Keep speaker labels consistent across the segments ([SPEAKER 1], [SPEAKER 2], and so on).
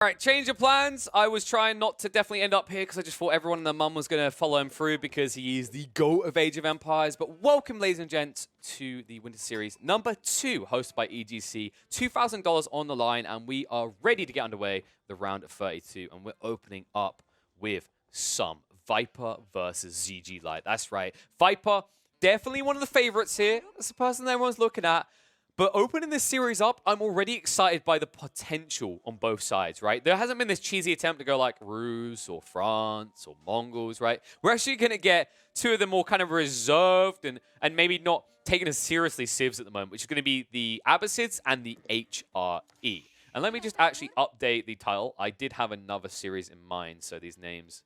[SPEAKER 1] All right, change of plans. I was trying not to definitely end up here because I just thought everyone and their mum was going to follow him through because he is the GOAT of Age of Empires. But welcome, ladies and gents, to the Winter Series number 2, hosted by EGC. $2,000 on the line, and we are ready to get underway the round of 32. And we're opening up with some Viper versus ZGLight. That's right. Viper, definitely one of the favorites here. That's the person that everyone's looking at. But opening this series up, I'm already excited by the potential on both sides, right? There hasn't been this cheesy attempt to go like Rus or France or Mongols, right? We're actually going to get two of the more kind of reserved and maybe not taken as seriously civs at the moment, which is going to be the Abbasids and the HRE. And let me just actually update the title. I did have another series in mind, so these names,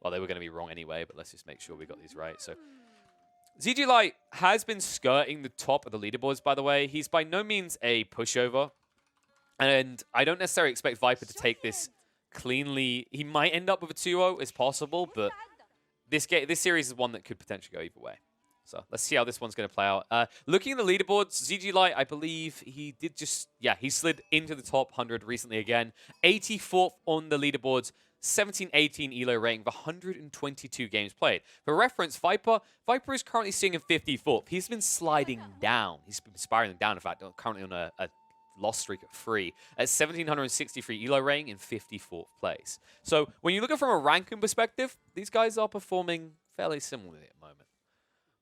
[SPEAKER 1] well, they were going to be wrong anyway, but let's just make sure we got these right. So ZGLight has been skirting the top of the leaderboards, by the way. He's by no means a pushover. And I don't necessarily expect Viper to take this cleanly. He might end up with a 2-0, it's possible, but this series is one that could potentially go either way. So let's see how this one's going to play out. Looking at the leaderboards, ZGLight, I believe he did just, yeah, he slid into the top 100 recently again. 84th on the leaderboards. 17-18 ELO rating with 122 games played. For reference, Viper is currently sitting in 54th. He's been sliding down. He's been spiraling down, in fact, currently on a loss streak of 3 at 1,763 ELO rating in 54th place. So when you look at it from a ranking perspective, these guys are performing fairly similarly at the moment.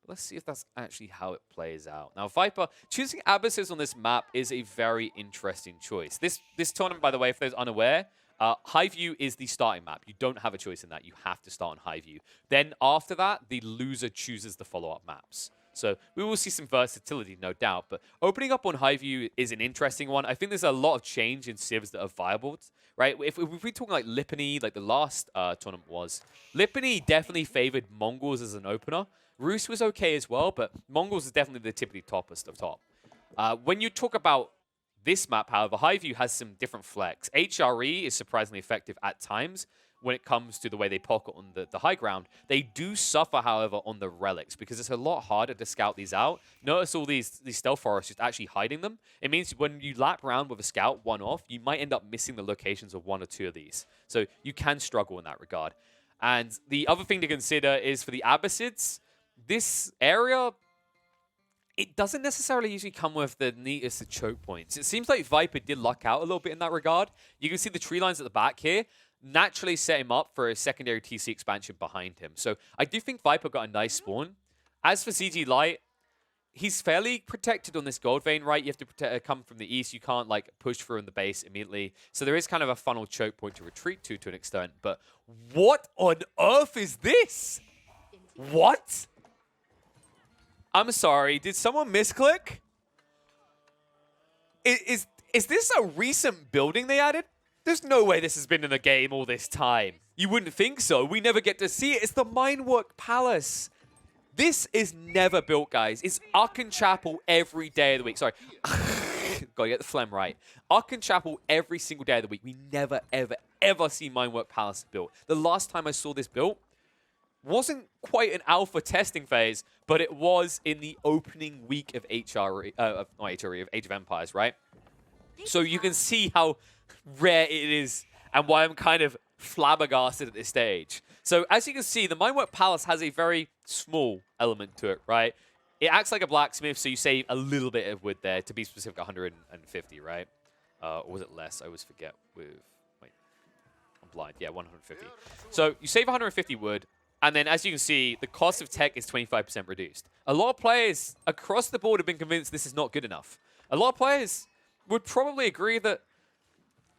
[SPEAKER 1] But let's see if that's actually how it plays out. Now, Viper, choosing Abbasids on this map is a very interesting choice. This tournament, by the way, if there's unaware, High View is the starting map. You don't have a choice in that. You have to start on High View. Then after that, the loser chooses the follow-up maps. So we will see some versatility, no doubt. But opening up on High View is an interesting one. I think there's a lot of change in civs that are viable, right? If we're talking like Lipany, like the last tournament was, Lipany definitely favored Mongols as an opener. Rus was okay as well, but Mongols is definitely the typically toppest of top. When you talk about this map, however, High View has some different flex. HRE is surprisingly effective at times when it comes to the way they pocket on the high ground. They do suffer, however, on the relics because it's a lot harder to scout these out. Notice all these stealth forests just actually hiding them. It means when you lap around with a scout one off, you might end up missing the locations of 1 or 2 of these. So you can struggle in that regard. And the other thing to consider is for the Abbasids, this area, it doesn't necessarily usually come with the neatest of choke points. It seems like Viper did luck out a little bit in that regard. You can see the tree lines at the back here naturally set him up for a secondary TC expansion behind him. So I do think Viper got a nice spawn. As for ZGLight, he's fairly protected on this gold vein, right? You have to come from the east. You can't like push through in the base immediately. So there is kind of a funnel choke point to retreat to an extent. But what on earth is this? What? I'm sorry, did someone misclick? Is this a recent building they added? There's no way this has been in the game all this time. You wouldn't think so. We never get to see it. It's the Minework Palace. This is never built, guys. It's Arkan Chapel every day of the week. Sorry. Gotta get the phlegm right. Arkan Chapel every single day of the week. We never, ever, ever see Minework Palace built. The last time I saw this built wasn't quite an alpha testing phase, but it was in the opening week of Age of Empires, right? So you can see how rare it is and why I'm kind of flabbergasted at this stage. So as you can see, the Minework Palace has a very small element to it, right? It acts like a blacksmith, so you save a little bit of wood there, to be specific, 150, right? Or was it less? I always forget with... Wait, I'm blind. Yeah, 150. So you save 150 wood. And then, as you can see, the cost of tech is 25% reduced. A lot of players across the board have been convinced this is not good enough. A lot of players would probably agree that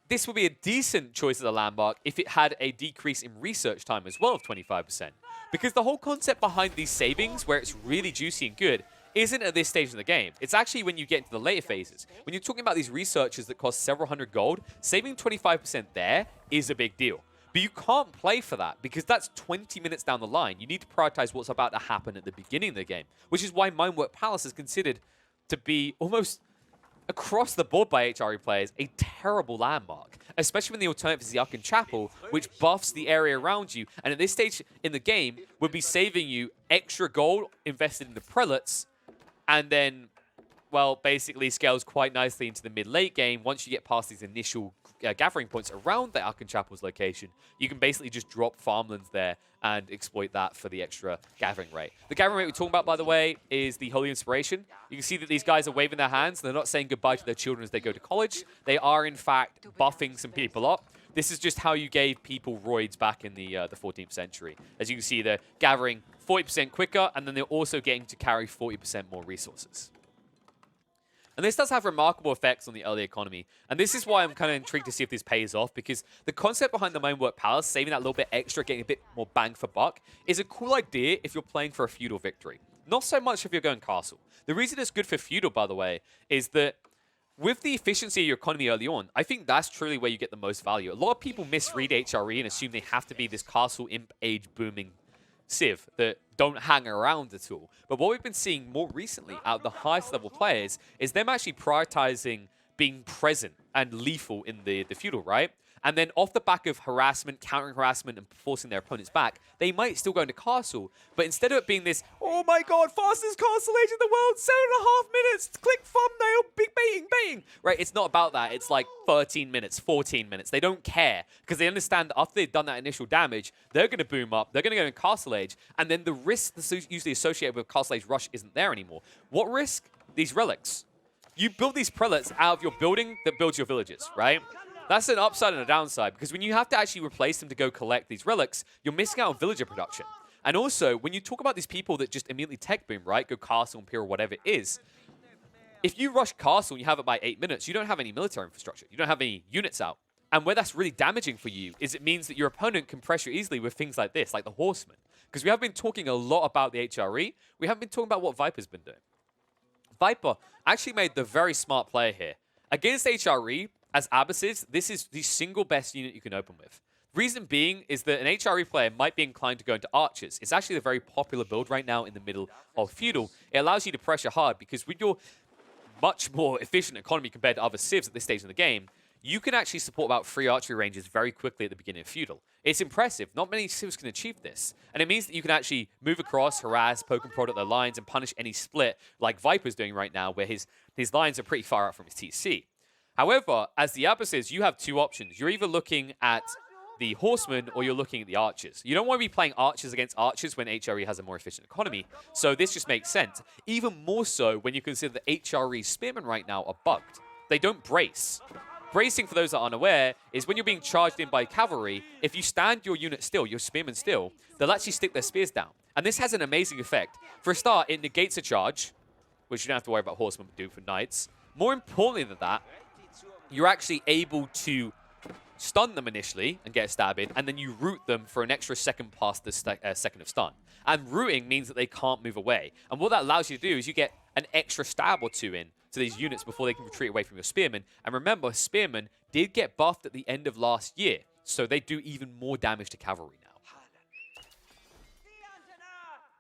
[SPEAKER 1] this would be a decent choice as a landmark if it had a decrease in research time as well of 25%. Because the whole concept behind these savings, where it's really juicy and good, isn't at this stage of the game. It's actually when you get into the later phases. When you're talking about these researchers that cost several hundred gold, saving 25% there is a big deal. But you can't play for that because that's 20 minutes down the line. You need to prioritize what's about to happen at the beginning of the game, which is why Minework Palace is considered to be almost across the board by HRE players a terrible landmark, especially when the alternative is the Arkan Chapel, which buffs the area around you. And at this stage in the game, would be saving you extra gold invested in the prelates and then, well, basically scales quite nicely into the mid-late game once you get past these initial gathering points around the Arkan Chapel's location, you can basically just drop farmlands there and exploit that for the extra gathering rate. The gathering rate we're talking about, by the way, is the Holy Inspiration. You can see that these guys are waving their hands. They're not saying goodbye to their children as they go to college. They are, in fact, buffing some people up. This is just how you gave people roids back in the 14th century. As you can see, they're gathering 40% quicker, and then they're also getting to carry 40% more resources. And this does have remarkable effects on the early economy. And this is why I'm kind of intrigued to see if this pays off, because the concept behind the Main Work Palace, saving that little bit extra, getting a bit more bang for buck, is a cool idea if you're playing for a feudal victory. Not so much if you're going castle. The reason it's good for feudal, by the way, is that with the efficiency of your economy early on, I think that's truly where you get the most value. A lot of people misread HRE and assume they have to be this castle imp age booming civ that don't hang around at all. But what we've been seeing more recently out of the highest level players is them actually prioritizing being present and lethal in the feudal, right? And then off the back of harassment, countering harassment, and forcing their opponents back, they might still go into castle. But instead of it being this, oh my god, fastest castle age in the world, 7.5 minutes, click thumbnail, big baiting, right? It's not about that. It's like 13 minutes, 14 minutes. They don't care because they understand that after they've done that initial damage, they're going to boom up, they're going to go in castle age, and then the risk that's usually associated with castle age rush isn't there anymore. What risk? These relics. You build these prelates out of your building that builds your villages, right? That's an upside and a downside, because when you have to actually replace them to go collect these relics, you're missing out on villager production. And also, when you talk about these people that just immediately tech boom, right, go castle, imperial, whatever it is, if you rush castle and you have it by 8 minutes, you don't have any military infrastructure. You don't have any units out. And where that's really damaging for you is it means that your opponent can pressure easily with things like this, like the horsemen. Because we have been talking a lot about the HRE. We haven't been talking about what Viper's been doing. Viper actually made the very smart play here. Against HRE, as Abbasses, this is the single best unit you can open with. Reason being is that an HRE player might be inclined to go into archers. It's actually a very popular build right now in the middle of feudal. It allows you to pressure hard because with your much more efficient economy compared to other civs at this stage in the game, you can actually support about 3 archery ranges very quickly at the beginning of feudal. It's impressive. Not many civs can achieve this. And it means that you can actually move across, harass, poke and prod at their lines, and punish any split like Viper's doing right now, where his lines are pretty far out from his TC. However, as the Abbasses, you have 2 options. You're either looking at the horsemen or you're looking at the archers. You don't want to be playing archers against archers when HRE has a more efficient economy. So this just makes sense. Even more so when you consider that HRE spearmen right now are bugged. They don't brace. Bracing, for those that aren't aware, is when you're being charged in by cavalry, if you stand your unit still, your spearmen still, they'll actually stick their spears down. And this has an amazing effect. For a start, it negates a charge, which you don't have to worry about horsemen do for knights. More importantly than that, you're actually able to stun them initially and get a stab in, and then you root them for an extra second past the second of stun. And rooting means that they can't move away. And what that allows you to do is you get an extra stab or 2 in to these units before they can retreat away from your spearmen. And remember, spearmen did get buffed at the end of last year, so they do even more damage to cavalry now.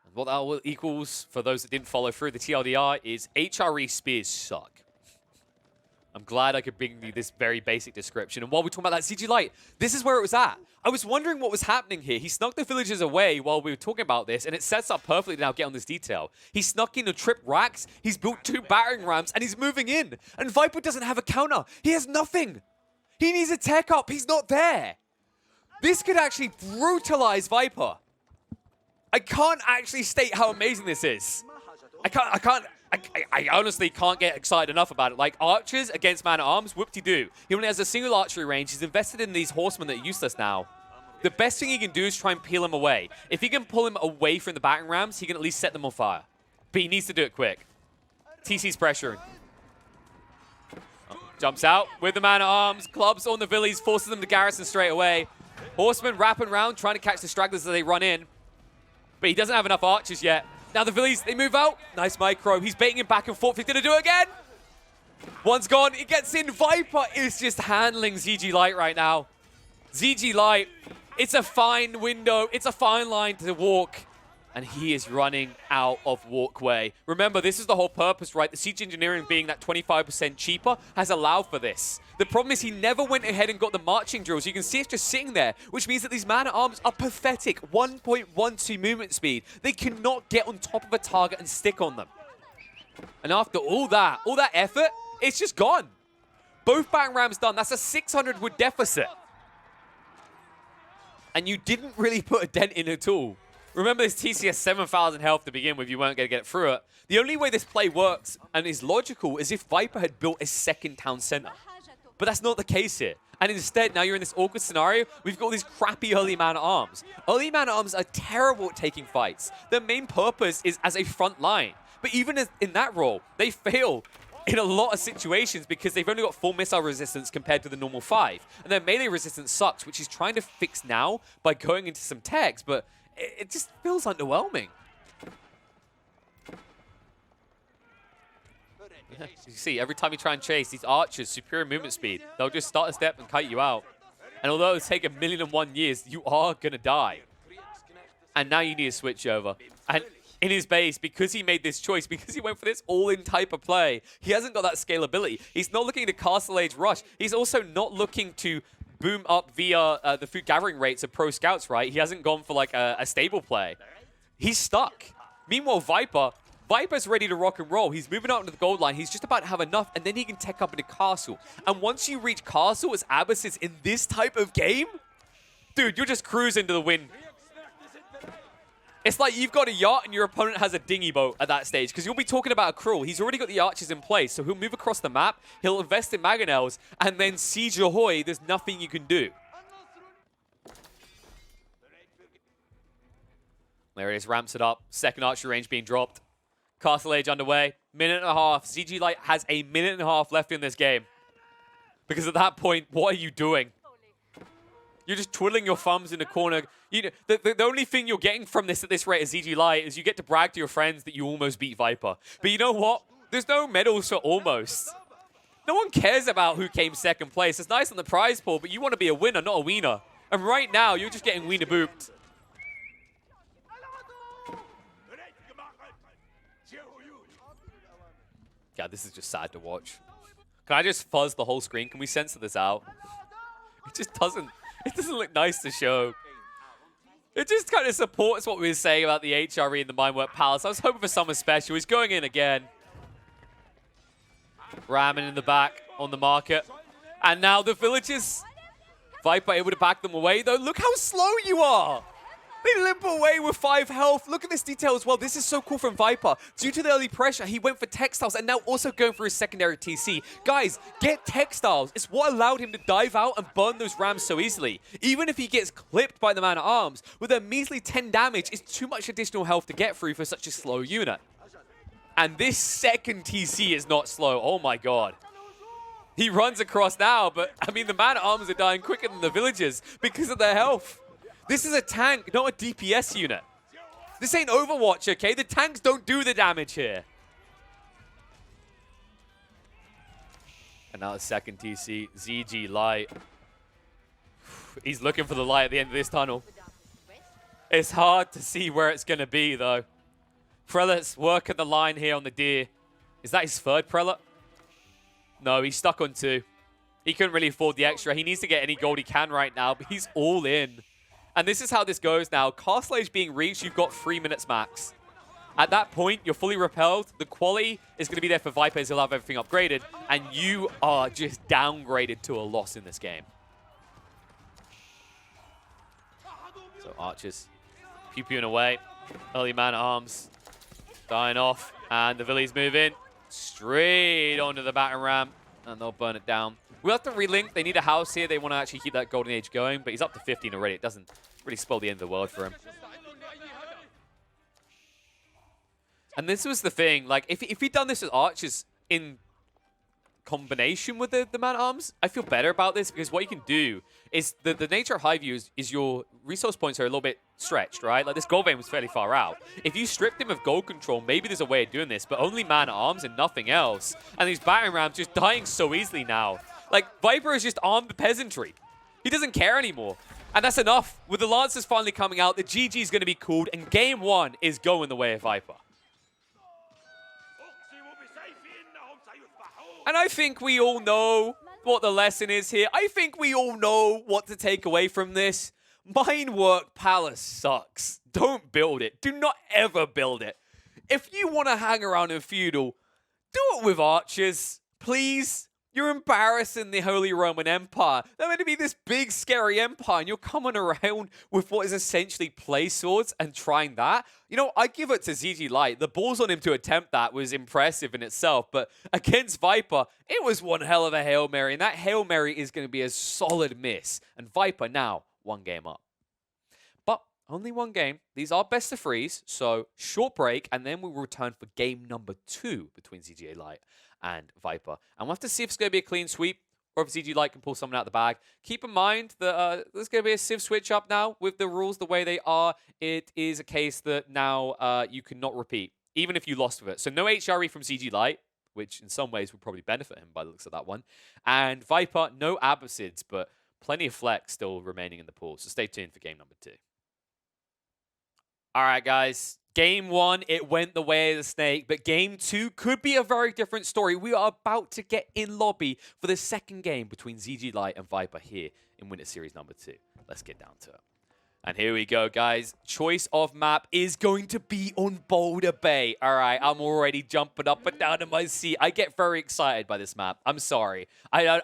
[SPEAKER 1] And what that equals, for those that didn't follow through the TLDR, is HRE spears suck. I'm glad I could bring you this very basic description. And while we're talking about that ZGLight, this is where it was at. I was wondering what was happening here. He snuck the villagers away while we were talking about this, and it sets up perfectly to now get on this detail. He snuck in the trip racks, he's built 2 battering rams, and he's moving in. And Viper doesn't have a counter. He has nothing. He needs a tech up. He's not there. This could actually brutalize Viper. I can't actually state how amazing this is. I honestly can't get excited enough about it. Like, archers against man-at-arms, whoop-de-doo. He only has a single archery range. He's invested in these horsemen that are useless now. The best thing he can do is try and peel them away. If he can pull him away from the battering rams, he can at least set them on fire. But he needs to do it quick. TC's pressuring. Jumps out with the man-at-arms. Clubs on the villies, forces them to garrison straight away. Horsemen wrapping around, trying to catch the stragglers as they run in. But he doesn't have enough archers yet. Now the villies, they move out. Nice micro. He's baiting him back and forth. He's going to do it again. One's gone. He gets in. Viper is just handling ZGLight right now. ZGLight, it's a fine window. It's a fine line to walk. And he is running out of walkway. Remember, this is the whole purpose, right? The siege engineering being that 25% cheaper has allowed for this. The problem is he never went ahead and got the marching drills. You can see it's just sitting there, which means that these man-at-arms are pathetic. 1.12 movement speed. They cannot get on top of a target and stick on them. And after all that effort, it's just gone. Both battering rams done. That's a 600 wood deficit. And you didn't really put a dent in at all. Remember, this TC has 7,000 health to begin with. You weren't going to get through it. The only way this play works and is logical is if Viper had built a second town center. But that's not the case here. And instead, now you're in this awkward scenario. We've got these crappy early man-at-arms. Early man-at-arms are terrible at taking fights. Their main purpose is as a front line. But even in that role, they fail in a lot of situations because they've only got 4 missile resistance compared to the normal 5. And their melee resistance sucks, which he's trying to fix now by going into some techs, but it just feels underwhelming. Yeah, you see, every time you try and chase, these archers, superior movement speed, they'll just start a step and kite you out. And although it'll take 1,000,001 years, you are going to die. And now you need to switch over. And in his base, because he made this choice, because he went for this all-in type of play, he hasn't got that scalability. He's not looking to Castle Age rush. He's also not looking to boom up via the food gathering rates of pro scouts, right? He hasn't gone for like a stable play. He's stuck. Meanwhile, Viper's ready to rock and roll. He's moving out into the gold line. He's just about to have enough, and then he can tech up into Castle. And once you reach Castle as Abyss in this type of game, dude, you're just cruising to the win. It's like you've got a yacht and your opponent has a dinghy boat at that stage, because you'll be talking about a cruel. He's already got the archers in place, so he'll move across the map, he'll invest in Mangonels, and then siege ahoy, there's nothing you can do. There it is, ramps it up. Second archery range being dropped. Castle Age underway. Minute and a half. ZGLight has a minute and a half left in this game. Because at that point, what are you doing? You're just twiddling your thumbs in the corner. You know, the only thing you're getting from this at this rate as ZGLight is you get to brag to your friends that you almost beat Viper. But you know what? There's no medals for almost. No one cares about who came second place. It's nice on the prize pool, but you want to be a winner, not a wiener. And right now, you're just getting wiener booped. Yeah, this is just sad to watch. Can I just fuzz the whole screen? Can we censor this out? It just doesn't look nice to show. It just kind of supports what we were saying about the HRE and the Mindwork Palace. I was hoping for something special. He's going in again. Ramming in the back on the market. And now the villagers. Viper able to back them away, though. Look how slow you are. They limp away with 5 health. Look at this detail as well. This is so cool from Viper. Due to the early pressure, he went for textiles and now also going for his secondary TC. Guys, get textiles. It's what allowed him to dive out and burn those rams so easily. Even if he gets clipped by the man-at-arms, with a measly 10 damage, it's too much additional health to get through for such a slow unit. And this second TC is not slow. Oh my god. He runs across now, but I mean, the man-at-arms are dying quicker than the villagers because of their health. This is a tank, not a DPS unit. This ain't Overwatch, okay? The tanks don't do the damage here. And now the second TC, ZGLight. He's looking for the light at the end of this tunnel. It's hard to see where it's going to be, though. Prelate's working the line here on the deer. Is that his third Prelate? No, he's stuck on 2. He couldn't really afford the extra. He needs to get any gold he can right now, but he's all in. And this is how this goes now. Castle Age being reached, you've got 3 minutes max. At that point, you're fully repelled. The quality is going to be there for Viper as he'll have everything upgraded. And you are just downgraded to a loss in this game. So archers pew-pewing away. Early man-at-arms dying off. And the Villies move in straight onto the battering ram. And they'll burn it down. We'll have to relink. They need a house here. They want to actually keep that golden age going. But he's up to 15 already. It doesn't really spell the end of the world for him. And this was the thing. Like, if he'd done this with archers in combination with the man-at-arms, I feel better about this. Because what you can do is the nature of high view is your resource points are a little bit stretched, right? Like, this gold vein was fairly far out. If you stripped him of gold control, maybe there's a way of doing this. But only man-at-arms and nothing else. And these battering rams just dying so easily now. Like, Viper has just armed the peasantry. He doesn't care anymore. And that's enough. With the Lancers finally coming out, the GG is going to be called, and Game 1 is going the way of Viper. And I think we all know what the lesson is here. I think we all know what to take away from this. Mindwork Palace sucks. Don't build it. Do not ever build it. If you want to hang around in Feudal, do it with archers. Please. You're embarrassing the Holy Roman Empire. They're meant to be this big, scary empire, and you're coming around with what is essentially play swords and trying that. You know, I give it to ZGLight. The balls on him to attempt that was impressive in itself, but against Viper, it was one hell of a Hail Mary, and that Hail Mary is going to be a solid miss. And Viper now 1 game up. But only 1 game. These are best of 3s, so short break, and then we will return for game number 2 between ZGLight and Viper. And we'll have to see if it's going to be a clean sweep or if ZGLight can pull someone out of the bag. Keep in mind that there's going to be a Civ switch up now with the rules the way they are. It is a case that now you cannot repeat, even if you lost with it. So no HRE from ZGLight, which in some ways would probably benefit him by the looks of that one. And Viper, no Abbasids, but plenty of flex still remaining in the pool. So stay tuned for game number 2. All right, guys. Game 1, it went the way of the snake, but game 2 could be a very different story. We are about to get in lobby for the 2nd game between ZGLight and Viper here in Winter Series number 2. Let's get down to it. And here we go, guys. Choice of map is going to be on Boulder Bay. All right, I'm already jumping up and down in my seat. I get very excited by this map. I'm sorry. I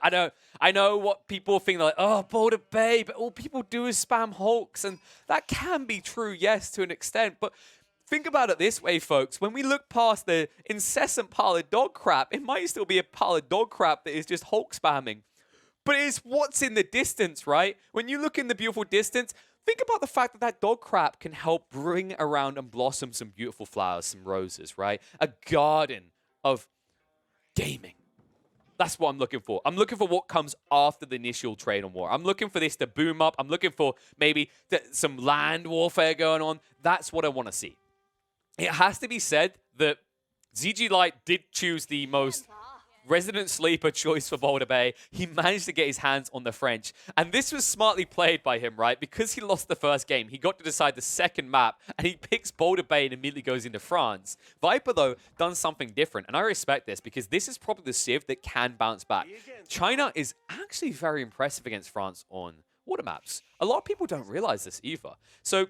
[SPEAKER 1] know what people think, like, oh, Boulder Bay, but all people do is spam Hulks, and that can be true, yes, to an extent, but think about it this way, folks. When we look past the incessant pile of dog crap, it might still be a pile of dog crap that is just Hulk spamming. But it's what's in the distance, right? When you look in the beautiful distance, think about the fact that that dog crap can help bring around and blossom some beautiful flowers, some roses, right? A garden of gaming. That's what I'm looking for. I'm looking for what comes after the initial trade on war. I'm looking for this to boom up. I'm looking for maybe some land warfare going on. That's what I want to see. It has to be said that ZGLight did choose the most resident sleeper choice for Boulder Bay. He managed to get his hands on the French. And this was smartly played by him, right? Because he lost the first game, he got to decide the 2nd map, and he picks Boulder Bay and immediately goes into France. Viper, though, done something different. And I respect this because this is probably the Civ that can bounce back. China is actually very impressive against France on water maps. A lot of people don't realize this either. So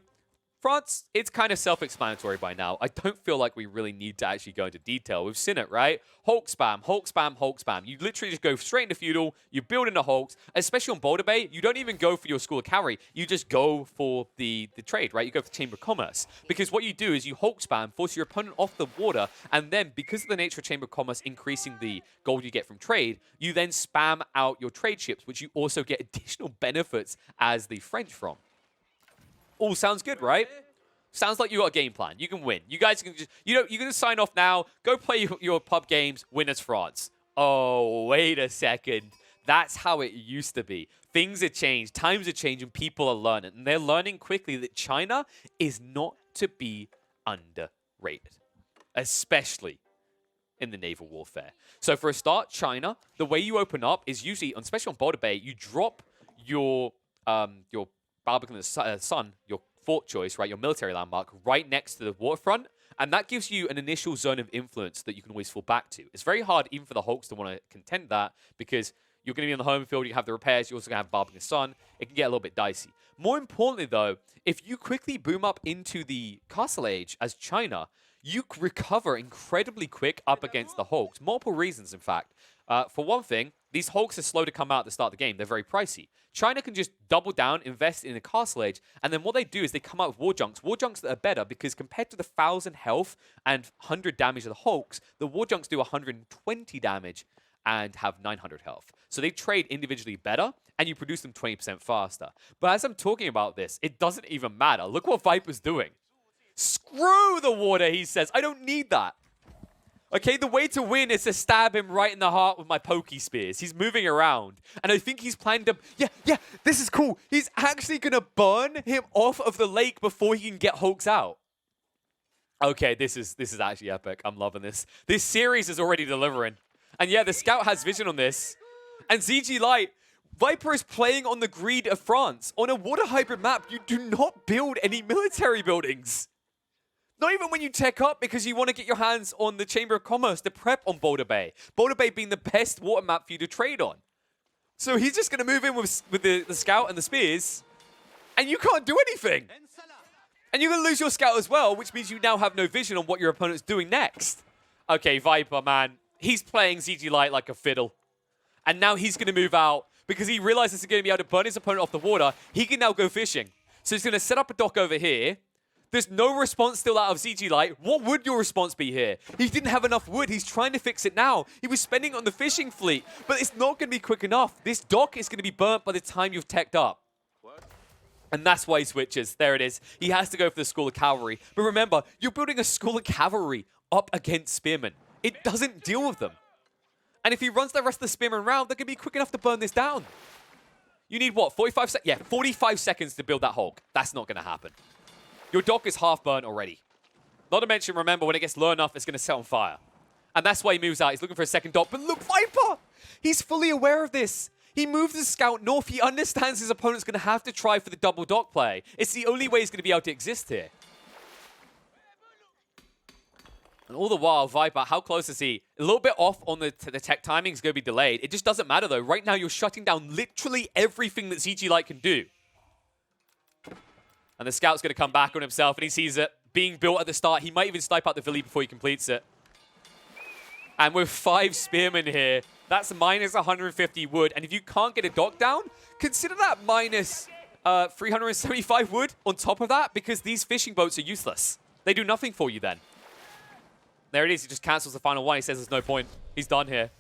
[SPEAKER 1] France, it's kind of self-explanatory by now. I don't feel like we really need to actually go into detail. We've seen it, right? Hulk spam, Hulk spam, Hulk spam. You literally just go straight into feudal. You build into Hulks. Especially on Boulder Bay, you don't even go for your school of cavalry. You just go for the trade, right? You go for Chamber of Commerce. Because what you do is you Hulk spam, force your opponent off the water, and then because of the nature of Chamber of Commerce increasing the gold you get from trade, you then spam out your trade ships, which you also get additional benefits as the French from. All sounds good, right? Sounds like you got a game plan. You can win. You guys can just, you can sign off now. Go play your pub games. Win as France. Oh, wait a second. That's how it used to be. Things have changed. Times have changed, and people are learning. And they're learning quickly that China is not to be underrated, especially in the naval warfare. So for a start, China, the way you open up is usually, especially on Boulder Bay, you drop your Barbican Sun, your fort choice, right, your military landmark, right next to the waterfront, and that gives you an initial zone of influence that you can always fall back to. It's very hard even for the Hulks to want to contend that because you're going to be on the home field, you have the repairs, you're also going to have Barbican Sun. It can get a little bit dicey. More importantly, though, if you quickly boom up into the Castle Age as China, you recover incredibly quick up against the Hulks. Multiple reasons, in fact. For one thing, these Hulks are slow to come out at the start of the game. They're very pricey. China can just double down, invest in a Castle Age, and then what they do is they come out with War Junks that are better because compared to the 1,000 health and 100 damage of the Hulks, the War Junks do 120 damage and have 900 health. So they trade individually better, and you produce them 20% faster. But as I'm talking about this, it doesn't even matter. Look what Viper's doing. Screw the water, he says. I don't need that. Okay, the way to win is to stab him right in the heart with my pokey spears. He's moving around. And I think he's planning to... Yeah, this is cool. He's actually going to burn him off of the lake before he can get Hulks out. Okay, this is actually epic. I'm loving this. This series is already delivering. And yeah, the scout has vision on this. And ZGLight, Viper is playing on the greed of France. On a water hybrid map, you do not build any military buildings. Not even when you tech up because you want to get your hands on the Chamber of Commerce to prep on Boulder Bay. Boulder Bay being the best water map for you to trade on. So he's just going to move in with the scout and the spears, and you can't do anything. And you're going to lose your scout as well, which means you now have no vision on what your opponent's doing next. Okay, Viper, man. He's playing ZGLight like a fiddle. And now he's going to move out because he realizes he's going to be able to burn his opponent off the water. He can now go fishing. So he's going to set up a dock over here. There's no response still out of ZGLight. What would your response be here? He didn't have enough wood. He's trying to fix it now. He was spending it on the fishing fleet, but it's not going to be quick enough. This dock is going to be burnt by the time you've teched up. And that's why he switches. There it is. He has to go for the School of Cavalry. But remember, you're building a School of Cavalry up against Spearmen. It doesn't deal with them. And if he runs the rest of the Spearmen round, they're going to be quick enough to burn this down. You need what, 45 seconds? Yeah, 45 seconds to build that Hulk. That's not going to happen. Your dock is half burnt already. Not to mention, remember, when it gets low enough, it's going to set on fire. And that's why he moves out. He's looking for a second dock. But look, Viper! He's fully aware of this. He moves the scout north. He understands his opponent's going to have to try for the double dock play. It's the only way he's going to be able to exist here. And all the while, Viper, how close is he? A little bit off on the tech timing. Is going to be delayed. It just doesn't matter, though. Right now, you're shutting down literally everything that ZGLight can do. And the scout's going to come back on himself, and he sees it being built at the start. He might even snipe out the Villi before he completes it. And with 5 Spearmen here, that's minus 150 wood. And if you can't get a dock down, consider that minus 375 wood on top of that, because these fishing boats are useless. They do nothing for you then. There it is. He just cancels the final one. He says there's no point. He's done here.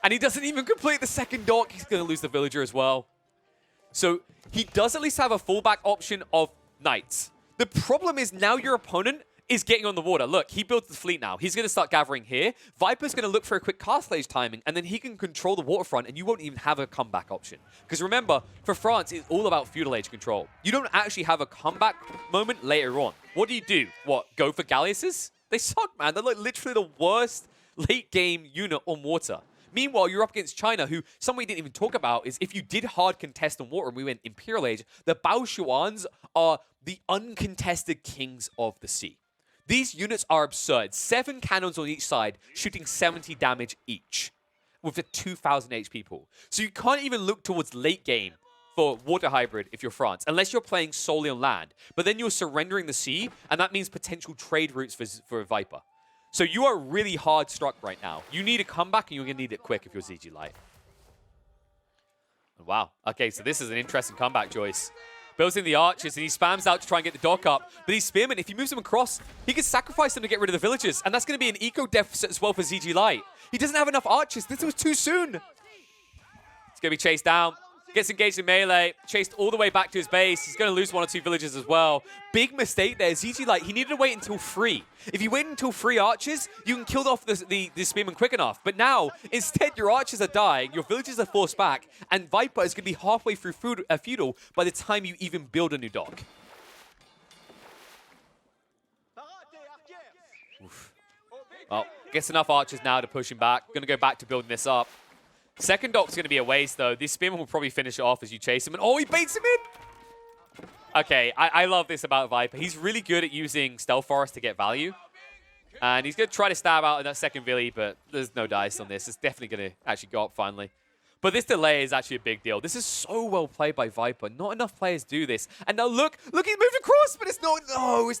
[SPEAKER 1] And he doesn't even complete the second dock. He's going to lose the villager as well. So he does at least have a fallback option of knights. The problem is now your opponent is getting on the water. Look, he builds the fleet now. He's going to start gathering here. Viper's going to look for a quick castle age timing, and then he can control the waterfront, and you won't even have a comeback option. Because remember, for France, it's all about feudal age control. You don't actually have a comeback moment later on. What do? What, go for galleasses? They suck, man. They're like literally the worst late game unit on water. Meanwhile, you're up against China, who something we didn't even talk about is if you did hard contest on water and we went Imperial Age, the Baoshuans are the uncontested kings of the sea. These units are absurd. 7 cannons on each side, shooting 70 damage each, with a 2,000 HP pool. So you can't even look towards late game for water hybrid if you're France, unless you're playing solely on land. But then you're surrendering the sea, and that means potential trade routes for a Viper. So you are really hard struck right now. You need a comeback, and you're going to need it quick if you're ZGLight. Wow. Okay, so this is an interesting comeback choice. Builds in the archers, and he spams out to try and get the dock up. But these spearmen, if he moves them across, he can sacrifice them to get rid of the villagers. And that's going to be an eco deficit as well for ZGLight. He doesn't have enough archers. This was too soon. It's going to be chased down. Gets engaged in melee, chased all the way back to his base. He's going to lose 1 or 2 villagers as well. Big mistake there. ZGLight, he needed to wait until 3. If you wait until 3 archers, you can kill off the spearman quick enough. But now, instead, your archers are dying, your villagers are forced back, and Viper is going to be halfway through feudal by the time you even build a new dock. Oof. Well, gets enough archers now to push him back. Going to go back to building this up. Second dock's going to be a waste, though. This spearman will probably finish it off as you chase him. And oh, he baits him in! Okay, I love this about Viper. He's really good at using Stealth Forest to get value. And he's going to try to stab out in that second Villi, but there's no dice on this. It's definitely going to actually go up finally. But this delay is actually a big deal. This is so well played by Viper. Not enough players do this. And now look, he moved across, but it's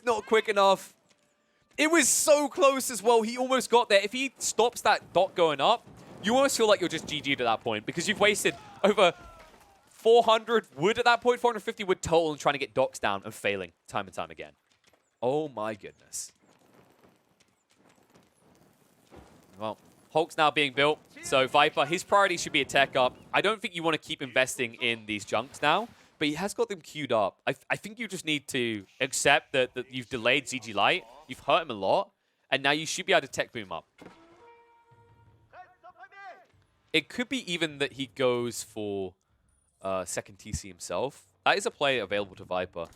[SPEAKER 1] not quick enough. It was so close as well. He almost got there. If he stops that dock going up, you almost feel like you're just GG'd at that point because you've wasted over 400 wood at that point, 450 wood total, and trying to get docks down and failing time and time again. Oh my goodness. Well, Hulk's now being built, so Viper, his priority should be a tech up. I don't think you want to keep investing in these junks now, but he has got them queued up. I think you just need to accept that you've delayed ZGLight, you've hurt him a lot, and now you should be able to tech boom up. It could be even that he goes for second TC himself. That is a play available to Viper.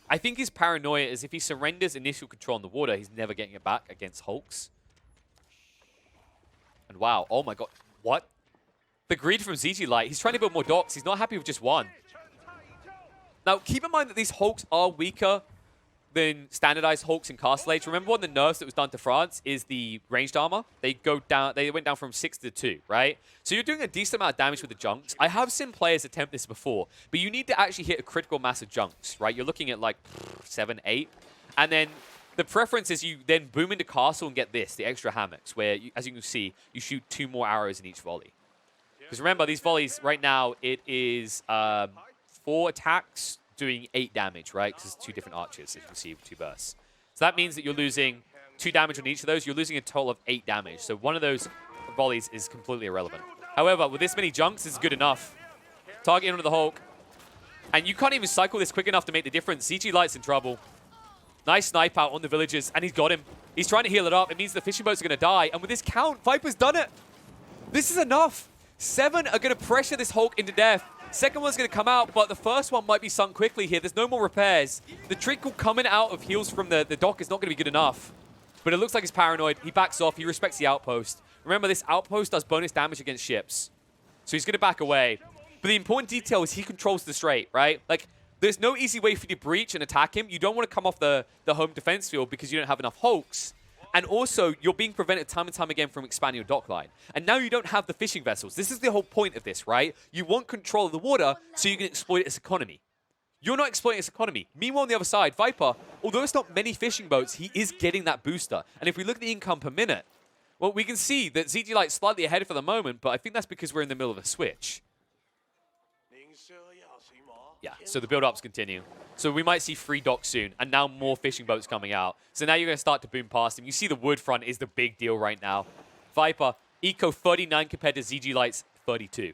[SPEAKER 1] I think his paranoia is if he surrenders initial control on the water, he's never getting it back against Hulks. And wow, oh my god, what? The greed from ZGLight. He's trying to build more docks. He's not happy with just 1. Now, keep in mind that these Hulks are weaker than standardized Hulks and Castle Age. Remember one of the nerfs that was done to France is the ranged armor. They went down from 6 to 2, right? So you're doing a decent amount of damage with the junks. I have seen players attempt this before, but you need to actually hit a critical mass of junks, right? You're looking at like 7, 8. And then the preference is you then boom into castle and get this, the extra hammocks, where, as you can see, you shoot 2 more arrows in each volley. Because remember, these volleys right now, it is 4 attacks doing 8 damage, right? Because it's 2 different archers, as you can see, with 2 bursts. So that means that you're losing 2 damage on each of those. You're losing a total of 8 damage. So one of those volleys is completely irrelevant. However, with this many junks, this is good enough. Target into the Hulk. And you can't even cycle this quick enough to make the difference. ZGLight's in trouble. Nice snipe out on the villagers, and he's got him. He's trying to heal it up. It means the fishing boats are going to die. And with this count, Viper's done it. This is enough. 7 are going to pressure this Hulk into death. Second one's going to come out, but the first one might be sunk quickly here. There's no more repairs. The trickle coming out of heals from the dock is not going to be good enough. But it looks like he's paranoid. He backs off. He respects the outpost. Remember, this outpost does bonus damage against ships. So he's going to back away. But the important detail is he controls the strait, right? Like, there's no easy way for you to breach and attack him. You don't want to come off the home defense field because you don't have enough Hulks. And also, you're being prevented time and time again from expanding your dock line. And now you don't have the fishing vessels. This is the whole point of this, right? You want control of the water so you can exploit its economy. You're not exploiting its economy. Meanwhile, on the other side, Viper, although it's not many fishing boats, he is getting that booster. And if we look at the income per minute, well, we can see that ZGLight's slightly ahead for the moment, but I think that's because we're in the middle of a switch. Yeah, so the build-ups continue. So we might see free docks soon, and now more fishing boats coming out. So now you're going to start to boom past him. You see the wood front is the big deal right now. Viper, Eco 39 compared to ZGLight's 32.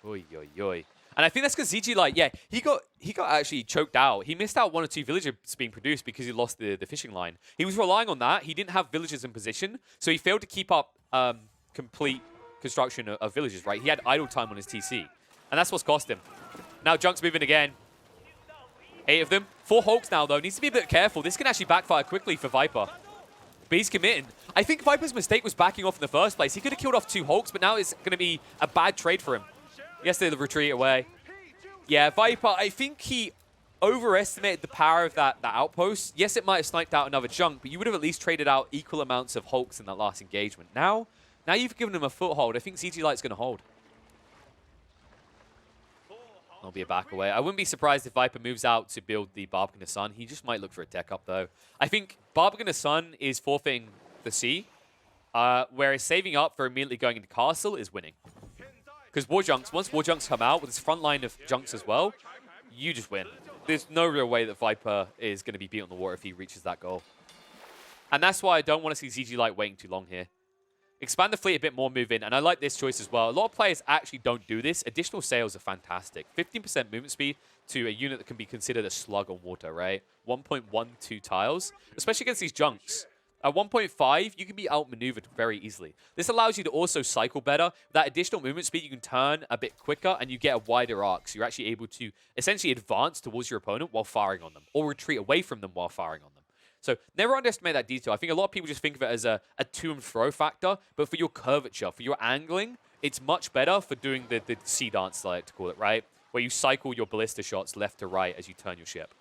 [SPEAKER 1] Oy, oy, oy. And I think that's because ZGLight, yeah, he got actually choked out. He missed out 1 or 2 villagers being produced because he lost the fishing line. He was relying on that. He didn't have villagers in position, so he failed to keep up complete construction of villages, right? He had idle time on his TC. And that's what's cost him. Now Junk's moving again. 8 of them. 4 Hulks now, though. Needs to be a bit careful. This can actually backfire quickly for Viper. But he's committing. I think Viper's mistake was backing off in the first place. He could have killed off 2 Hulks, but now it's going to be a bad trade for him. He has to retreat away. Yeah, Viper, I think he overestimated the power of that outpost. Yes, it might have sniped out another Junk, but you would have at least traded out equal amounts of Hulks in that last engagement. Now you've given him a foothold. I think ZGLight's going to hold. I'll be a back away. I wouldn't be surprised if Viper moves out to build the Barbican Sun. He just might look for a tech up, though. I think Barbican Sun is forfeiting the sea, whereas saving up for immediately going into Castle is winning. Because once War Junks come out with his front line of Junks as well, you just win. There's no real way that Viper is going to be beat on the water if he reaches that goal. And that's why I don't want to see ZGLight waiting too long here. Expand the fleet a bit more, move in, and I like this choice as well. A lot of players actually don't do this. Additional sails are fantastic. 15% movement speed to a unit that can be considered a slug on water, right? 1.12 tiles, especially against these Junks. At 1.5, you can be outmaneuvered very easily. This allows you to also cycle better. That additional movement speed, you can turn a bit quicker, and you get a wider arc. So you're actually able to essentially advance towards your opponent while firing on them, or retreat away from them while firing on them. So never underestimate that detail. I think a lot of people just think of it as a to and fro factor, but for your curvature, for your angling, it's much better for doing the sea dance, I like to call it, right? Where you cycle your ballista shots left to right as you turn your ship.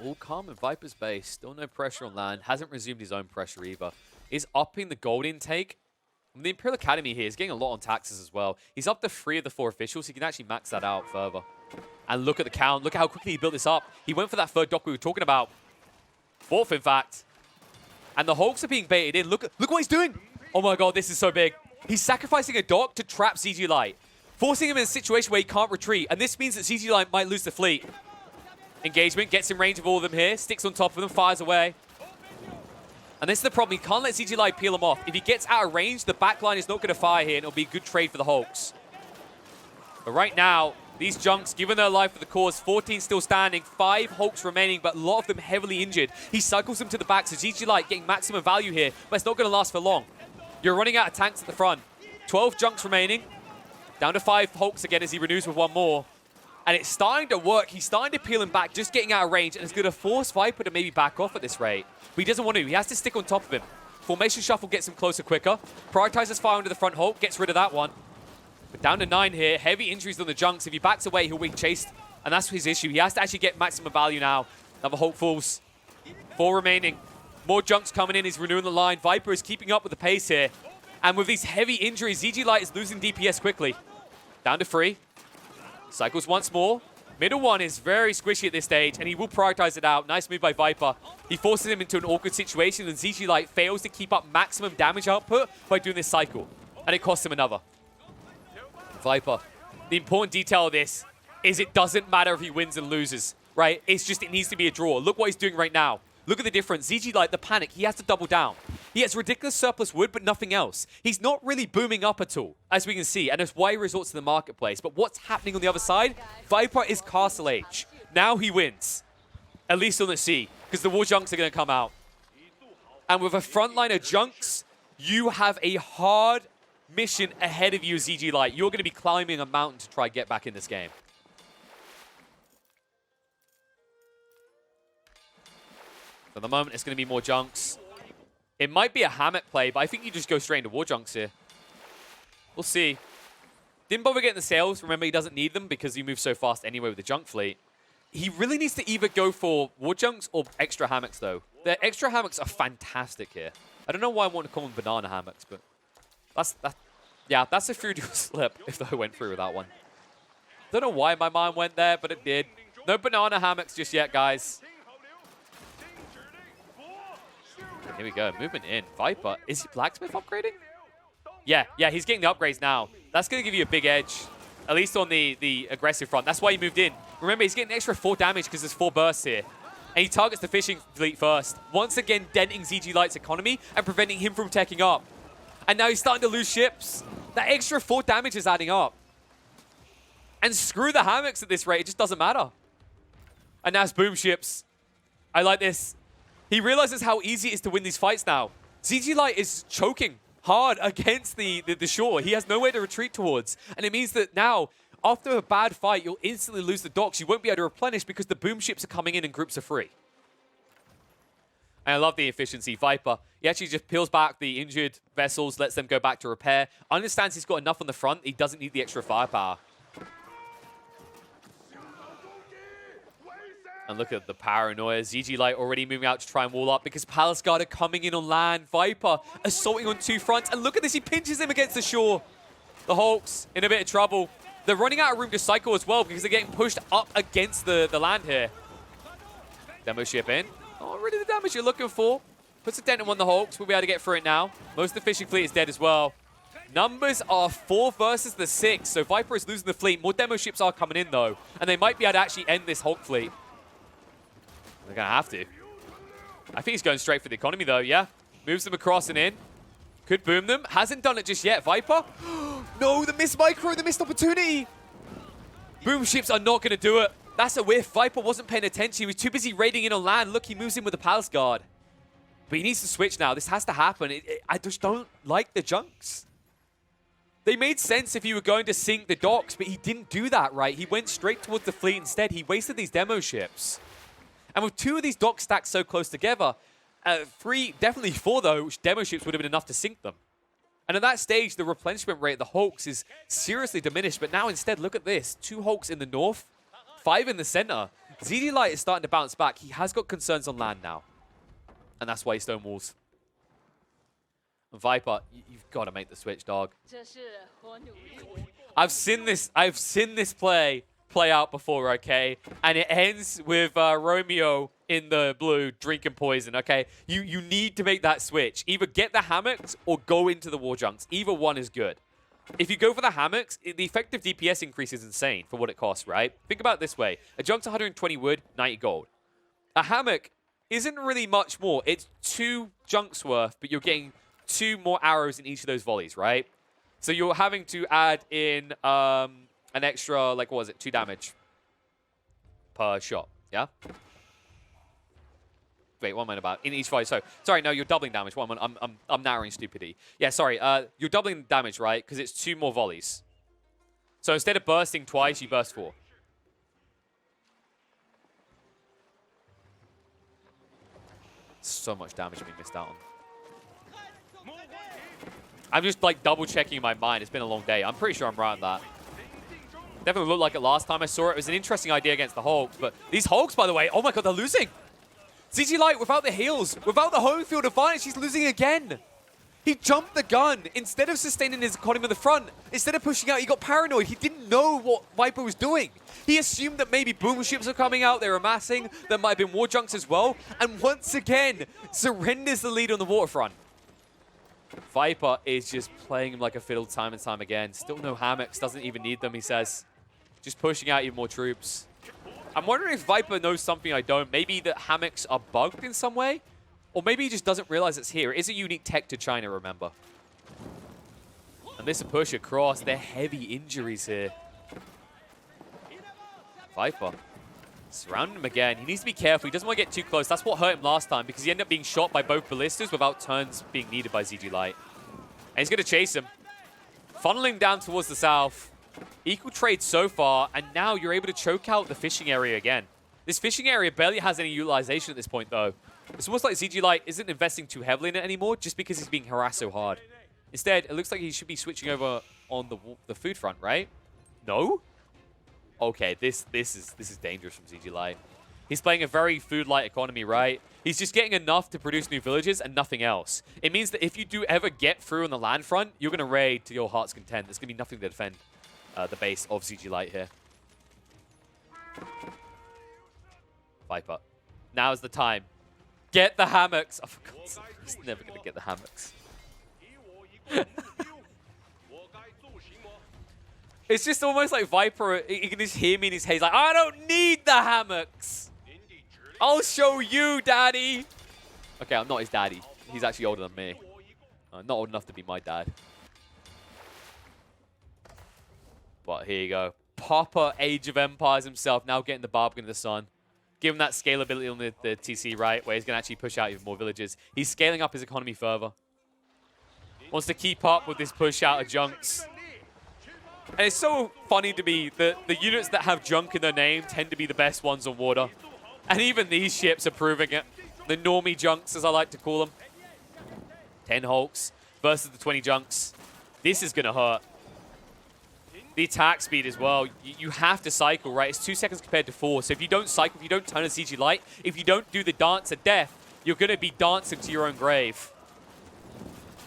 [SPEAKER 1] All calm in Viper's base. Still no pressure on land. Hasn't resumed his own pressure either. Is upping the gold intake. The Imperial Academy here is getting a lot on taxes as well. He's up to 3 of the 4 officials. He can actually max that out further. And look at the count. Look at how quickly he built this up. He went for that 3rd dock we were talking about. 4th, in fact. And the Hulks are being baited in. Look what he's doing. Oh my god, this is so big. He's sacrificing a dock to trap ZGLight, forcing him in a situation where he can't retreat. And this means that ZGLight might lose the fleet. Engagement, gets in range of all of them here. Sticks on top of them, fires away. And this is the problem. He can't let ZGLight peel him off. If he gets out of range, the backline is not going to fire here, and it'll be a good trade for the Hulks. But right now, these Junks, given their life for the cause, 14 still standing, 5 Hulks remaining, but a lot of them heavily injured. He cycles them to the back, so ZGLight getting maximum value here, but it's not going to last for long. You're running out of tanks at the front. 12 Junks remaining. Down to 5 Hulks again as he renews with 1 more. And it's starting to work. He's starting to peel him back, just getting out of range, and it's going to force Viper to maybe back off at this rate. But he doesn't want to. He has to stick on top of him. Formation Shuffle gets him closer quicker. Prioritizes fire into the front Hulk, gets rid of that one. But down to 9 here. Heavy injuries on the Junks. If he backs away, he'll be chased. And that's his issue. He has to actually get maximum value now. Another Hulk falls. 4 remaining. More Junks coming in. He's renewing the line. Viper is keeping up with the pace here. And with these heavy injuries, ZGLight is losing DPS quickly. Down to 3. Cycles once more. Middle one is very squishy at this stage, and he will prioritize it out. Nice move by Viper. He forces him into an awkward situation, and ZGLight fails to keep up maximum damage output by doing this cycle. And it costs him another. Viper. The important detail of this is it doesn't matter if he wins and loses, right? It's just it needs to be a draw. Look what he's doing right now. Look at the difference. ZGLight, the panic, he has to double down. He has ridiculous surplus wood, but nothing else. He's not really booming up at all, as we can see, and that's why he resorts to the marketplace. But what's happening on the other side? Viper is Castle Age. Now he wins, at least on the sea, because the war junks are going to come out. And with a frontliner junks, you have a hard mission ahead of you, ZGLight. You're going to be climbing a mountain to try to get back in this game. For the moment, it's going to be more junks. It might be a hammock play, but I think you just go straight into war junks here. We'll see. Didn't bother getting the sails. Remember, he doesn't need them because he moves so fast anyway with the junk fleet. He really needs to either go for war junks or extra hammocks, though. The extra hammocks are fantastic here. I don't know why I want to call them banana hammocks, but that's a frugal slip if I went through with that one. Don't know why my mind went there, but it did. No banana hammocks just yet, guys. Here we go, movement in. Viper, is he Blacksmith upgrading? Yeah, he's getting the upgrades now. That's going to give you a big edge, at least on the aggressive front. That's why he moved in. Remember, he's getting an extra 4 damage because there's 4 bursts here. And he targets the fishing fleet first. Once again, denting ZGLight's economy and preventing him from taking up. And now he's starting to lose ships. That extra 4 damage is adding up. And screw the hammocks at this rate, it just doesn't matter. And now it's boom ships. I like this. He realizes how easy it is to win these fights now. ZGLight is choking hard against the shore. He has nowhere to retreat towards. And it means that now, after a bad fight, you'll instantly lose the docks. You won't be able to replenish because the boom ships are coming in groups of 3. And I love the efficiency. Viper, he actually just peels back the injured vessels, lets them go back to repair. Understands he's got enough on the front. He doesn't need the extra firepower. And look at the paranoia. ZGLight already moving out to try and wall up because Palace Guard are coming in on land. Viper assaulting on 2 fronts. And look at this. He pinches him against the shore. The Hawks in a bit of trouble. They're running out of room to cycle as well because they're getting pushed up against the land here. Demo ship in. Not really the damage you're looking for. Puts a dent in one of the Hawks. We'll be able to get through it now. Most of the fishing fleet is dead as well. Numbers are 4 versus the 6. So Viper is losing the fleet. More demo ships are coming in, though. And they might be able to actually end this Hawk fleet. They're going to have to. I think he's going straight for the economy, though, yeah. Moves them across and in. Could boom them. Hasn't done it just yet. Viper? No, the missed micro, the missed opportunity. Boom ships are not going to do it. That's a whiff. Viper wasn't paying attention. He was too busy raiding in on land. Look, he moves in with the Palace Guard. But he needs to switch now. This has to happen. I just don't like the junks. They made sense if he were going to sink the docks, but he didn't do that, right? He went straight towards the fleet instead. He wasted these demo ships. And with 2 of these docks stacked so close together, 3, definitely 4 though, which demo ships would have been enough to sink them. And at that stage, the replenishment rate of the Hawks is seriously diminished. But now instead, look at this. 2 Hawks in the north, 5 in the center. ZGLight is starting to bounce back. He has got concerns on land now. And that's why he stonewalls. And Viper, you've got to make the switch, dog. I've seen this play out before, okay? And it ends with Romeo in the blue drinking poison, okay? You need to make that switch. Either get the hammocks or go into the war junks. Either one is good. If you go for the hammocks, the effective DPS increase is insane for what it costs, right? Think about it this way. A junk's 120 wood, 90 gold. A hammock isn't really much more. It's 2 junks worth, but you're getting 2 more arrows in each of those volleys, right? So you're having to add in an extra, like, what was it, 2 damage per shot, yeah? Wait, what am I about? In each volley. So, sorry, no, you're doubling damage. I'm narrowing stupidity. Yeah, sorry, you're doubling damage, right? Because it's 2 more volleys. So instead of bursting twice, you burst 4. So much damage being missed out on. I'm just, like, double-checking my mind. It's been a long day. I'm pretty sure I'm right on that. Definitely looked like it last time I saw it. It was an interesting idea against the Hawks. But these Hawks, by the way, oh my god, they're losing. ZGLight, without the heals, without the home field advantage, he's losing again. He jumped the gun. Instead of sustaining his economy on the front, instead of pushing out, he got paranoid. He didn't know what Viper was doing. He assumed that maybe boom ships were coming out, they were amassing, there might have been war junks as well, and once again, surrenders the lead on the waterfront. Viper is just playing him like a fiddle time and time again. Still no hammocks, doesn't even need them, he says. Just pushing out even more troops. I'm wondering if Viper knows something I don't. Maybe that hammocks are bugged in some way? Or maybe he just doesn't realize it's here. It is a unique tech to China, remember. And this is a push across. They're heavy injuries here. Viper. Surrounding him again. He needs to be careful. He doesn't want to get too close. That's what hurt him last time because he ended up being shot by both ballistas without turns being needed by ZGLight. And he's going to chase him. Funneling down towards the south. Equal trade so far, and now you're able to choke out the fishing area again. This fishing area barely has any utilization at this point, though. It's almost like ZGLight isn't investing too heavily in it anymore just because he's being harassed so hard. Instead, it looks like he should be switching over on the food front, right? No? Okay, this is dangerous from ZGLight. He's playing a very food-light economy, right? He's just getting enough to produce new villages and nothing else. It means that if you do ever get through on the land front, you're going to raid to your heart's content. There's going to be nothing to defend the base of ZGLight here. Viper. Now is the time. Get the hammocks. Oh, for God's sake, he's never going to get the hammocks. It's just almost like Viper, he can just hear me in his head. He's like, I don't need the hammocks. I'll show you, daddy. Okay, I'm not his daddy. He's actually older than me. Not old enough to be my dad. But here you go. Papa Age of Empires himself now getting the Barbican of the Sun. Give him that scalability on the TC, right, where he's going to actually push out even more villages. He's scaling up his economy further. Wants to keep up with this push out of junks. And it's so funny to me that the units that have junk in their name tend to be the best ones on water. And even these ships are proving it. The normie junks, as I like to call them. 10 hulks versus the 20 junks. This is going to hurt. The attack speed as well. You have to cycle, right? It's 2 seconds compared to 4. So if you don't cycle, if you don't turn a ZGLight, if you don't do the dance of death, you're going to be dancing to your own grave.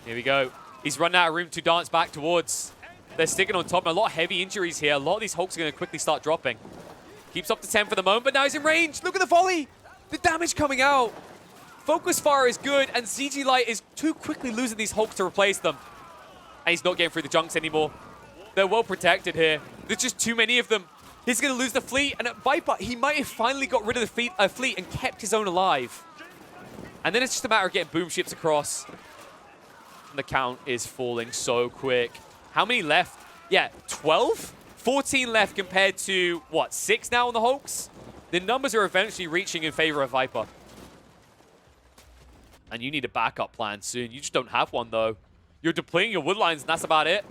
[SPEAKER 1] Here we go. He's run out of room to dance back towards. They're sticking on top. A lot of heavy injuries here. A lot of these hulks are going to quickly start dropping. Keeps up to 10 for the moment, but now he's in range. Look at the volley. The damage coming out. Focus fire is good, and ZGLight is too quickly losing these hulks to replace them. And he's not getting through the junks anymore. They're well protected here. There's just too many of them. He's going to lose the fleet, and at Viper, he might have finally got rid of the fleet and kept his own alive. And then it's just a matter of getting boom ships across. And the count is falling so quick. How many left? Yeah, 12? 14 left compared to, what, 6 now on the Hulks? The numbers are eventually reaching in favor of Viper. And you need a backup plan soon. You just don't have one, though. You're depleting your woodlines, and that's about it.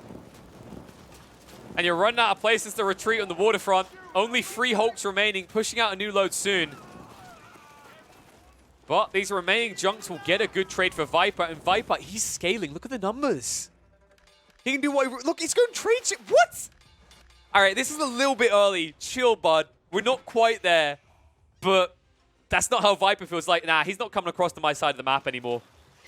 [SPEAKER 1] And you're running out of places to retreat on the waterfront. Only 3 Hulks remaining, pushing out a new load soon. But these remaining junks will get a good trade for Viper. And Viper, he's scaling. Look at the numbers. He can do what... Look, he's going to trade shit. What? All right, this is a little bit early. Chill, bud. We're not quite there. But that's not how Viper feels like. Nah, he's not coming across to my side of the map anymore.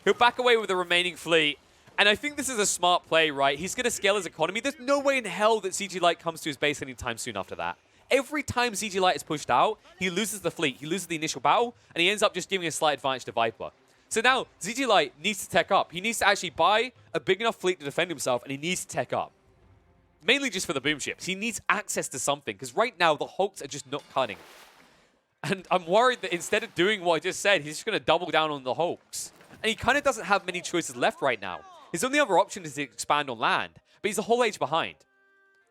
[SPEAKER 1] He'll back away with the remaining fleet. And I think this is a smart play, right? He's going to scale his economy. There's no way in hell that ZGLight comes to his base anytime soon after that. Every time ZGLight is pushed out, he loses the fleet. He loses the initial battle, and he ends up just giving a slight advantage to Viper. So now, ZGLight needs to tech up. He needs to actually buy a big enough fleet to defend himself, and he needs to tech up. Mainly just for the boom ships. He needs access to something, because right now, the Hulks are just not cutting. And I'm worried that instead of doing what I just said, he's just going to double down on the Hulks. And he kind of doesn't have many choices left right now. His only other option is to expand on land, but he's a whole age behind.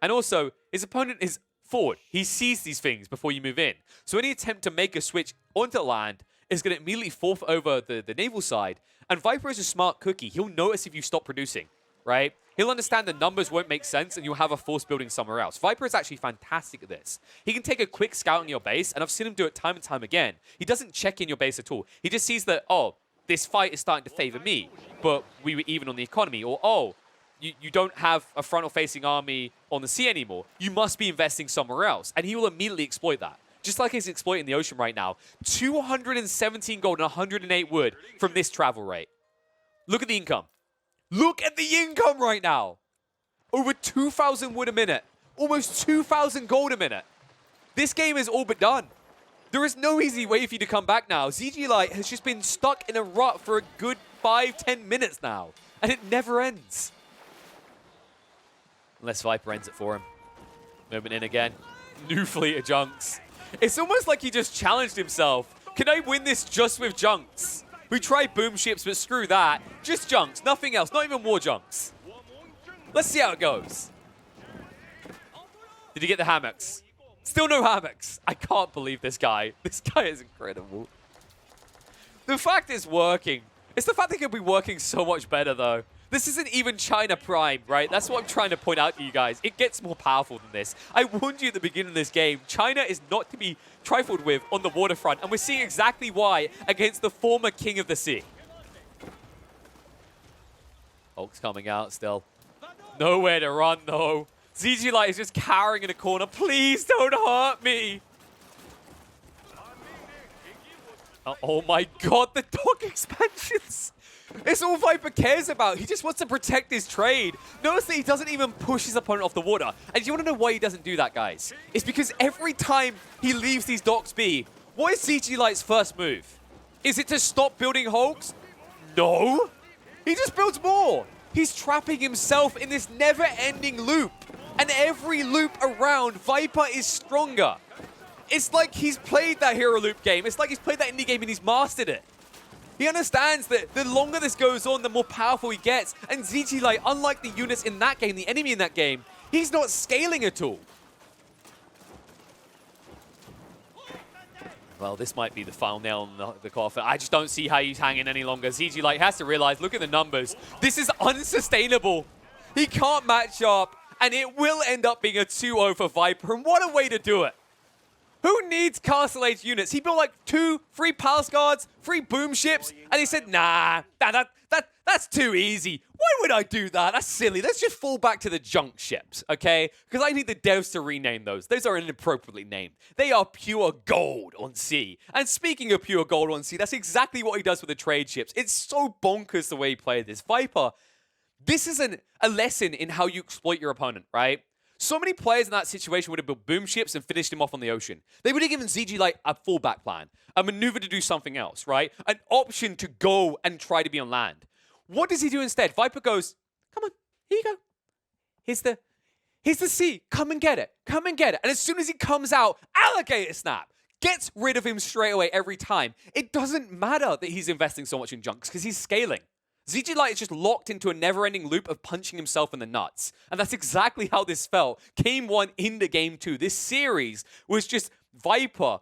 [SPEAKER 1] And also, his opponent is forward. He sees these things before you move in. So any attempt to make a switch onto land is going to immediately force over the naval side. And Viper is a smart cookie. He'll notice if you stop producing, right? He'll understand the numbers won't make sense and you'll have a force building somewhere else. Viper is actually fantastic at this. He can take a quick scout on your base, and I've seen him do it time and time again. He doesn't check in your base at all. He just sees that, oh, this fight is starting to favor me, but we were even on the economy. Or, oh, you don't have a frontal-facing army on the sea anymore. You must be investing somewhere else. And he will immediately exploit that. Just like he's exploiting the ocean right now. 217 gold and 108 wood from this travel rate. Look at the income. Look at the income right now. Over 2,000 wood a minute. Almost 2,000 gold a minute. This game is all but done. There is no easy way for you to come back now. ZGLight has just been stuck in a rut for a good 5-10 minutes now. And it never ends. Unless Viper ends it for him. Moving in again. New fleet of junks. It's almost like he just challenged himself. Can I win this just with junks? We tried boom ships, but screw that. Just junks, nothing else, not even war junks. Let's see how it goes. Did he get the hammocks? Still no hammocks. I can't believe this guy. This guy is incredible. The fact it's working. It's the fact that it could be working so much better, though. This isn't even China Prime, right? That's what I'm trying to point out to you guys. It gets more powerful than this. I warned you at the beginning of this game. China is not to be trifled with on the waterfront, and we're seeing exactly why against the former king of the sea. Hulk's coming out still. Nowhere to run, though. ZGLight is just cowering in a corner. Please don't hurt me. Oh my god, the dog expansions. It's all Viper cares about. He just wants to protect his trade. Notice that he doesn't even push his opponent off the water. And do you want to know why he doesn't do that, guys? It's because every time he leaves these docks be, what is ZGLight's first move? Is it to stop building hulks? No. He just builds more. He's trapping himself in this never-ending loop. And every loop around, Viper is stronger. It's like he's played that hero loop game. It's like he's played that indie game and he's mastered it. He understands that the longer this goes on, the more powerful he gets. And ZGLight, unlike the units in that game, the enemy in that game, he's not scaling at all. Well, this might be the final nail on the coffin. I just don't see how he's hanging any longer. ZGLight has to realize, look at the numbers. This is unsustainable. He can't match up, and it will end up being a 2-0 for Viper. And what a way to do it. Who needs Castle Age units? He built like 2, 3 Palace Guards, 3 boom ships, and he said, nah, that's too easy. Why would I do that? That's silly. Let's just fall back to the junk ships, okay? Because I need the devs to rename those. Those are inappropriately named. They are pure gold on sea. And speaking of pure gold on sea, that's exactly what he does with the trade ships. It's so bonkers the way he played this. Viper, this is a lesson in how you exploit your opponent, right? So many players in that situation would have built boom ships and finished him off on the ocean. They would have given ZGLight a fallback plan, a maneuver to do something else, right? An option to go and try to be on land. What does he do instead? Viper goes, come on, here you go. Here's the sea. Come and get it. Come and get it. And as soon as he comes out, alligator snap. Gets rid of him straight away every time. It doesn't matter that he's investing so much in junks because he's scaling. ZGLight is just locked into a never-ending loop of punching himself in the nuts. And that's exactly how this felt. Game 1 into Game 2. This series was just Viper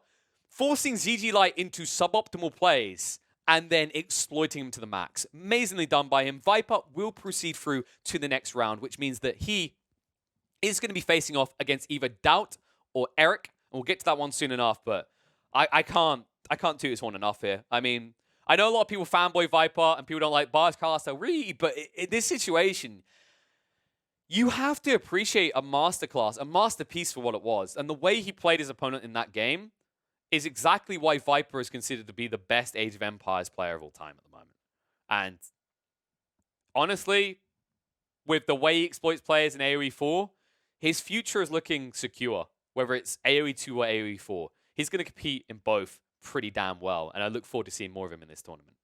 [SPEAKER 1] forcing ZGLight into suboptimal plays and then exploiting him to the max. Amazingly done by him. Viper will proceed through to the next round, which means that he is going to be facing off against either Doubt or Eric. And we'll get to that one soon enough, but I can't toot this one enough here. I mean, I know a lot of people fanboy Viper and people don't like Bars Caster, really, but in this situation, you have to appreciate a masterclass, a masterpiece for what it was. And the way he played his opponent in that game is exactly why Viper is considered to be the best Age of Empires player of all time at the moment. And honestly, with the way he exploits players in AoE 4, his future is looking secure, whether it's AoE 2 or AoE 4. He's going to compete in both pretty damn well, and I look forward to seeing more of him in this tournament.